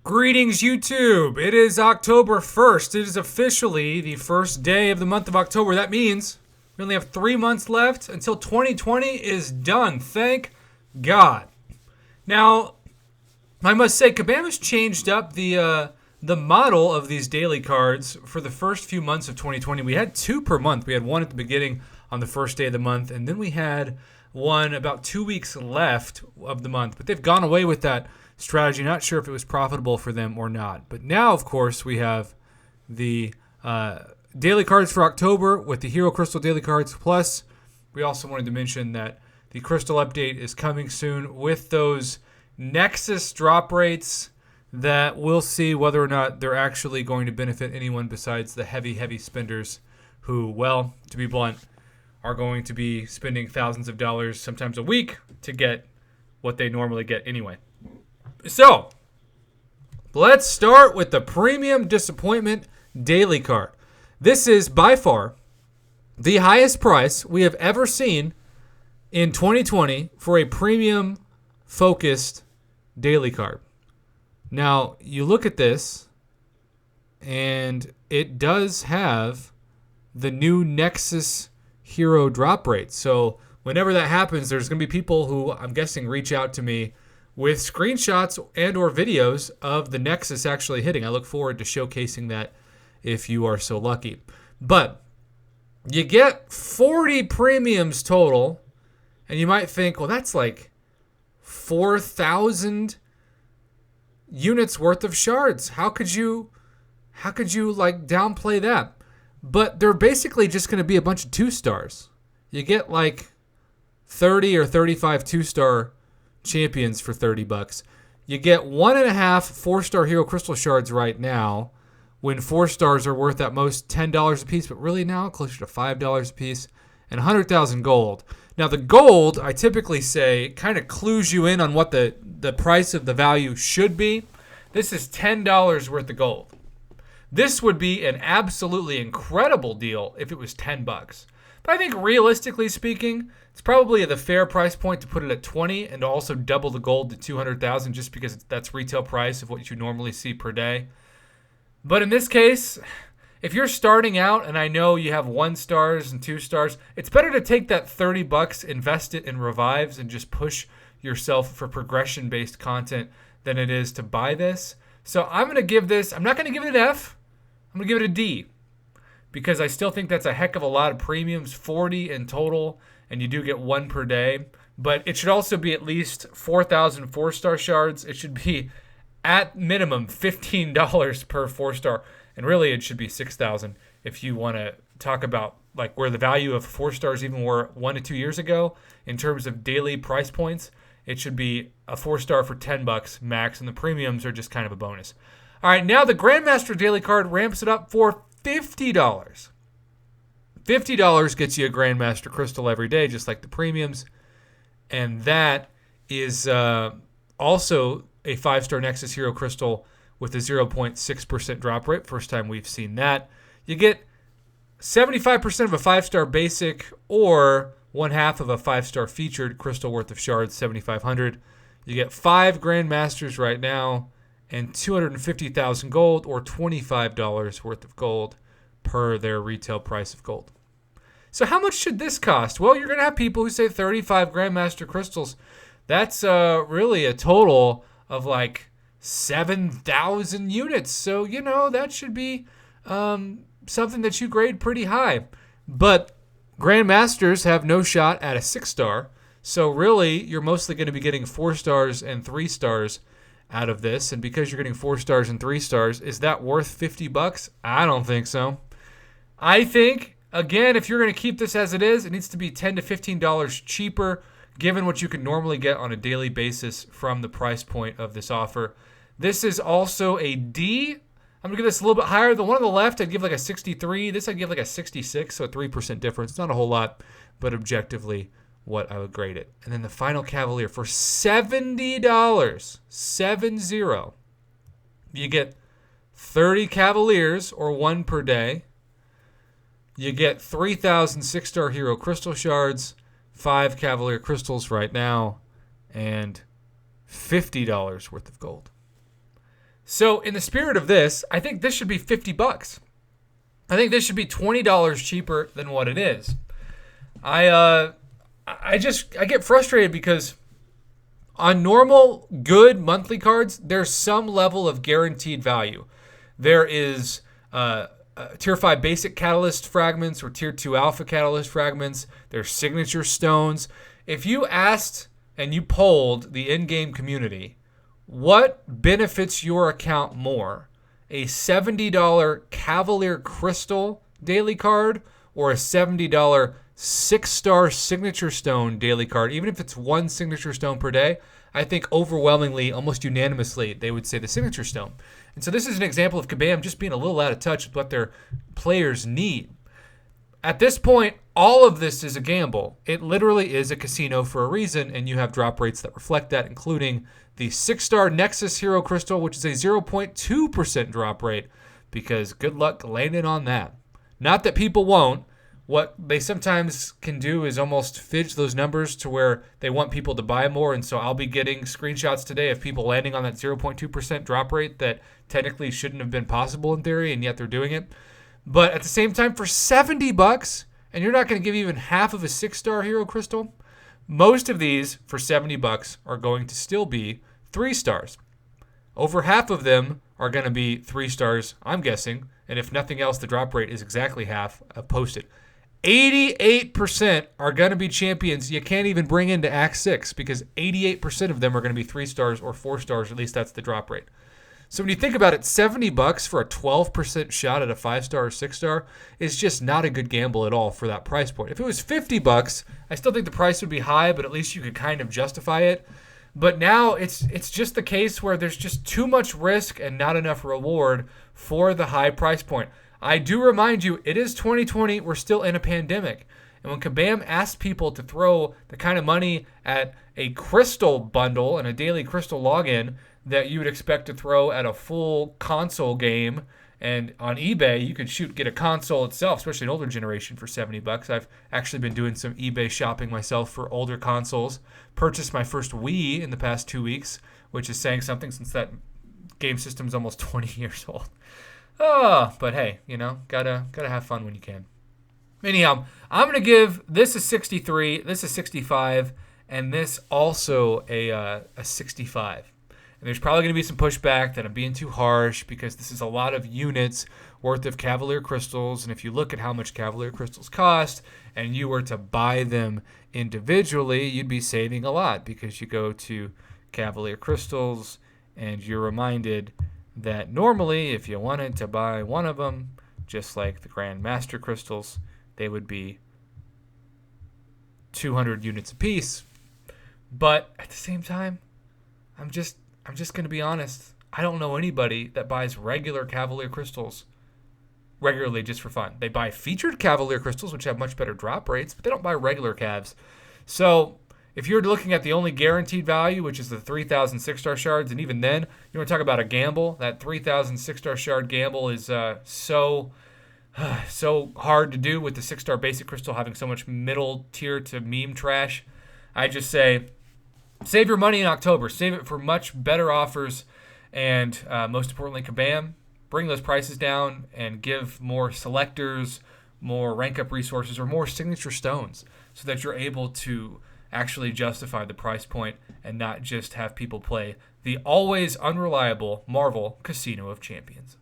Greetings, YouTube. It is October 1st. It is officially the first day of the month of October. That means we only have 3 months left until 2020 is done. Thank God. Now, I must say, Kabam changed up the model of these daily cards for the first few months of 2020. We had 2 per month. We had one at the beginning on the first day of the month, and then we had one about 2 weeks left of the month. But they've gone away with that strategy. Not sure if it was profitable for them or not. But now, of course, we have the daily cards for October with the Hero Crystal daily cards. Plus, we also wanted to mention that the Crystal update is coming soon with those Nexus drop rates that we'll see whether or not they're actually going to benefit anyone besides the heavy spenders who, well, to be blunt, are going to be spending thousands of dollars, sometimes a week, to get what they normally get anyway. So, let's start with the Premium Disappointment Daily Card. This is by far the highest price we have ever seen in 2020 for a premium focused daily card. Now, you look at this, and it does have the new Nexus Hero drop rate. So, whenever that happens, there's going to be people who, I'm guessing, reach out to me with screenshots and or videos of the Nexus actually hitting. I look forward to showcasing that if you are so lucky. But you get 40 premiums total, and you might think, well, that's like 4,000 units worth of shards. How could you like downplay that? But they're basically just going to be a bunch of 2-stars. You get like 30 or 35 2-star champions for $30. You get 1.5 4-star Hero Crystal shards right now, when 4 stars are worth at most $10 a piece, but really now closer to $5 a piece, and 100,000 gold. Now the gold, I typically say, kind of clues you in on what the price of the value should be. This is $10 worth of gold. This would be an absolutely incredible deal if it was $10. But I think realistically speaking, it's probably the fair price point to put it at 20 and also double the gold to 200,000 just because that's retail price of what you normally see per day. But in this case, if you're starting out and I know you have 1 stars and 2 stars, it's better to take that $30, invest it in revives, and just push yourself for progression-based content than it is to buy this. So I'm going to give this, I'm not going to give it an F, I'm going to give it a D, because I still think that's a heck of a lot of premiums, 40 in total, and you do get 1 per day. But it should also be at least 4,000 4-star shards. It should be at minimum $15 per 4-star. And really it should be 6,000 if you want to talk about like where the value of 4 stars even were 1 to 2 years ago in terms of daily price points. It should be a 4-star for $10 max, and the premiums are just kind of a bonus. All right, now the Grandmaster daily card ramps it up for $50. $50 gets you a Grandmaster Crystal every day, just like the premiums. And that is also a 5-star Nexus Hero Crystal with a 0.6% drop rate. First time we've seen that. You get 75% of a 5-star basic or 1/2 of a 5-star featured crystal worth of shards, 7,500. You get 5 Grandmasters right now and 250,000 gold or $25 worth of gold per their retail price of gold. So how much should this cost? Well, you're going to have people who say 35 Grandmaster crystals. That's really a total of like 7,000 units. So, that should be something that you grade pretty high. But Grandmasters have no shot at a 6-star. So really, you're mostly going to be getting 4 stars and 3 stars out of this. And because you're getting 4 stars and 3 stars, is that worth $50? I don't think so. I think, again, if you're going to keep this as it is, it needs to be $10 to $15 cheaper, given what you can normally get on a daily basis from the price point of this offer. This is also a D. I'm going to give this a little bit higher. The one on the left, I'd give like a 63. This I'd give like a 66, so a 3% difference. It's not a whole lot, but objectively what I would grade it. And then the final Cavalier for $70, 70. You get 30 Cavaliers, or 1 per day. You get 3,000 6-star Hero Crystal Shards, 5 Cavalier Crystals right now, and $50 worth of gold. So in the spirit of this, I think this should be $50. I think this should be $20 cheaper than what it is. I get frustrated because on normal good monthly cards, there's some level of guaranteed value. There is Tier 5 basic catalyst fragments or Tier 2 alpha catalyst fragments. There's signature stones. If you asked and you polled the in-game community, what benefits your account more? A $70 Cavalier Crystal daily card or a $70 6-star signature stone daily card? Even if it's one signature stone per day, I think overwhelmingly, almost unanimously, they would say the signature stone. And so this is an example of Kabam just being a little out of touch with what their players need. At this point, all of this is a gamble. It literally is a casino for a reason, and you have drop rates that reflect that, including the 6-star Nexus Hero Crystal, which is a 0.2% drop rate, because good luck landing on that. Not that people won't. What they sometimes can do is almost fidge those numbers to where they want people to buy more, and so I'll be getting screenshots today of people landing on that 0.2% drop rate that technically shouldn't have been possible in theory, and yet they're doing it. But at the same time, for $70, and you're not going to give even half of a 6-star Hero Crystal, most of these for $70 are going to still be 3 stars. Over half of them are going to be 3 stars, I'm guessing, and if nothing else, the drop rate is exactly half posted. 88% are going to be champions you can't even bring into Act 6 because 88% of them are going to be 3 stars or 4 stars, at least that's the drop rate. So when you think about it, $70 for a 12% shot at a 5-star or 6-star is just not a good gamble at all for that price point. If it was $50, I still think the price would be high, but at least you could kind of justify it. But now it's just the case where there's just too much risk and not enough reward for the high price point. I do remind you, it is 2020. We're still in a pandemic. And when Kabam asked people to throw the kind of money at a crystal bundle and a daily crystal login that you would expect to throw at a full console game, and on eBay, you could get a console itself, especially an older generation, for $70. I've actually been doing some eBay shopping myself for older consoles. Purchased my first Wii in the past 2 weeks, which is saying something since that game system is almost 20 years old. Oh, but hey, gotta have fun when you can. Anyhow, I'm gonna give this a 63, this a 65, and this also a 65. And there's probably gonna be some pushback that I'm being too harsh because this is a lot of units worth of Cavalier Crystals, and if you look at how much Cavalier Crystals cost, and you were to buy them individually, you'd be saving a lot because you go to Cavalier Crystals and you're reminded that normally if you wanted to buy one of them, just like the Grand Master Crystals, they would be 200 units apiece. But at the same time, I'm just going to be honest. I don't know anybody that buys regular Cavalier Crystals regularly just for fun. They buy featured Cavalier Crystals, which have much better drop rates, but they don't buy regular Cavs. So if you're looking at the only guaranteed value, which is the 3,000 6-star shards, and even then, you want to talk about a gamble, that 3,000 6-star shard gamble is so hard to do with the 6-star basic crystal having so much middle tier to meme trash. I just say, save your money in October. Save it for much better offers, and most importantly, Kabam, bring those prices down and give more selectors, more rank up resources, or more signature stones so that you're able to actually justify the price point and not just have people play the always unreliable Marvel Casino of Champions.